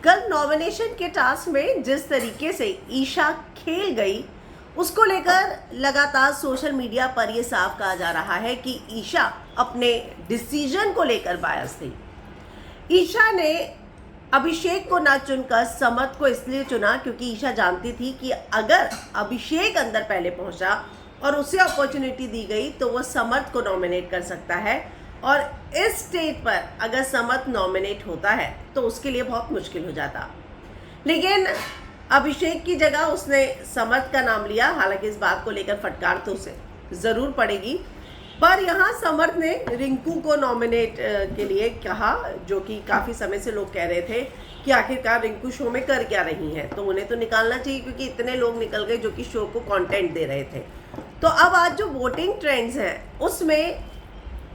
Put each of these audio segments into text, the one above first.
कल नॉमिनेशन के टास्क में जिस तरीके से ईशा खेल गई उसको लेकर लगातार सोशल मीडिया पर यह साफ कहा जा रहा है कि ईशा अपने डिसीजन को लेकर बायस थी। ईशा ने अभिषेक को ना चुनकर समर्थ को इसलिए चुना क्योंकि ईशा जानती थी कि अगर अभिषेक अंदर पहले पहुंचा और उसे अपॉर्चुनिटी दी गई तो वो समर्थ को नॉमिनेट कर सकता है, और इस स्टेज पर अगर समर्थ नॉमिनेट होता है तो उसके लिए बहुत मुश्किल हो जाता। लेकिन अभिषेक की जगह उसने समर्थ का नाम लिया। हालांकि इस बात को लेकर फटकार तो उसे ज़रूर पड़ेगी, पर यहाँ समर्थ ने रिंकू को नॉमिनेट के लिए कहा, जो कि काफ़ी समय से लोग कह रहे थे कि आखिरकार रिंकू शो में कर क्या रही हैं, तो उन्हें तो निकालना चाहिए क्योंकि इतने लोग निकल गए जो कि शो को कंटेंट दे रहे थे। तो अब आज जो वोटिंग ट्रेंड्स हैं उसमें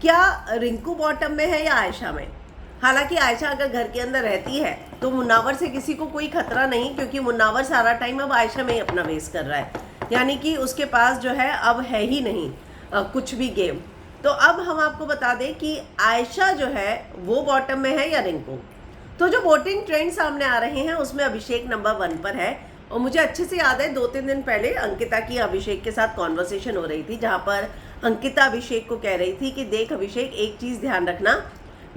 क्या रिंकू बॉटम में है या आयशा में? हालांकि आयशा अगर घर के अंदर रहती है तो मुन्नावर से किसी को कोई खतरा नहीं, क्योंकि मुन्नावर सारा टाइम अब आयशा में ही अपना वेस्ट कर रहा है, यानी कि उसके पास जो है अब है ही नहीं कुछ भी गेम। तो अब हम आपको बता दें कि आयशा जो है वो बॉटम में है या रिंकू। तो जो वोटिंग ट्रेंड सामने आ रहे हैं उसमें अभिषेक नंबर 1 पर है, और मुझे अच्छे से याद है 2-3 दिन पहले अंकिता की अभिषेक के साथ कॉन्वर्सेशन हो रही थी, जहाँ पर अंकिता अभिषेक को कह रही थी कि देख अभिषेक, एक चीज़ ध्यान रखना,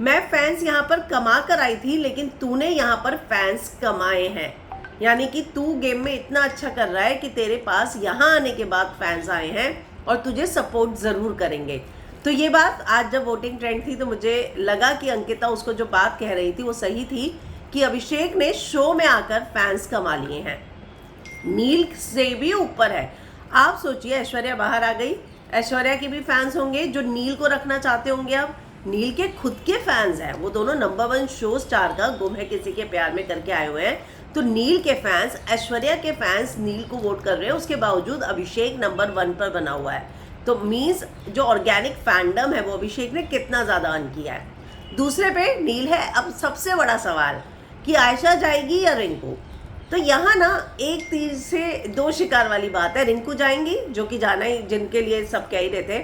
मैं फैंस यहाँ पर कमा कर आई थी लेकिन तूने यहाँ पर फैंस कमाए हैं, यानी कि तू गेम में इतना अच्छा कर रहा है कि तेरे पास यहाँ आने के बाद फैंस आए हैं और तुझे सपोर्ट ज़रूर करेंगे। तो ये बात आज जब वोटिंग ट्रेंड थी तो मुझे लगा कि अंकिता उसको जो बात कह रही थी वो सही थी कि अभिषेक ने शो में आकर फैंस कमा लिए हैं, नील से भी ऊपर है। आप सोचिए, ऐश्वर्या बाहर आ गई, ऐश्वर्या के भी फैंस होंगे जो नील को रखना चाहते होंगे। अब नील के खुद के फैंस हैं, वो दोनों नंबर 1 शो स्टार का गुम है किसी के प्यार में करके आए हुए हैं। तो नील के फैंस, ऐश्वर्या के फैंस नील को वोट कर रहे हैं, उसके बावजूद अभिषेक नंबर 1 पर बना हुआ है। तो मीन्स जो ऑर्गेनिक फैंडम है वो अभिषेक ने कितना ज़्यादा अर्न किया है। दूसरे पे नील है। अब सबसे बड़ा सवाल कि आयशा जाएगी या रिंकू। तो यहाँ ना एक तीर से 2 शिकार वाली बात है। रिंकू जाएंगी, जो कि जाना ही, जिनके लिए सब कह ही रहे थे,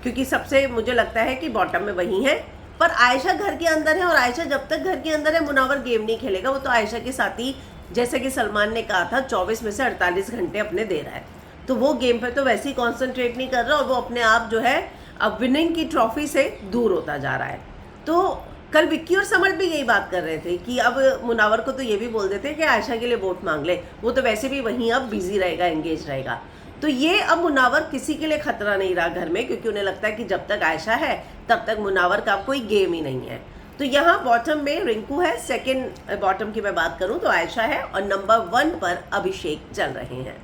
क्योंकि सबसे मुझे लगता है कि बॉटम में वही है। पर आयशा घर के अंदर है, और आयशा जब तक घर के अंदर है मुनावर गेम नहीं खेलेगा। वो तो आयशा के साथ ही, जैसे कि सलमान ने कहा था, 24 में से 48 घंटे अपने दे रहा है, तो वो गेम पे तो वैसे ही कॉन्सेंट्रेट नहीं कर रहा, और वो अपने आप जो है अब विनिंग की ट्रॉफी से दूर होता जा रहा है। तो कल विक्की और समर्थ भी यही बात कर रहे थे कि अब मुनावर को तो ये भी बोल देते कि आयशा के लिए वोट मांग ले, वो तो वैसे भी वहीं अब बिजी रहेगा, एंगेज रहेगा। तो ये अब मुनावर किसी के लिए खतरा नहीं रहा घर में, क्योंकि उन्हें लगता है कि जब तक आयशा है तब तक मुनावर का कोई गेम ही नहीं है। तो यहाँ बॉटम में रिंकू है, सेकंड बॉटम की मैं बात करूँ तो आयशा है, और नंबर 1 पर अभिषेक चल रहे हैं।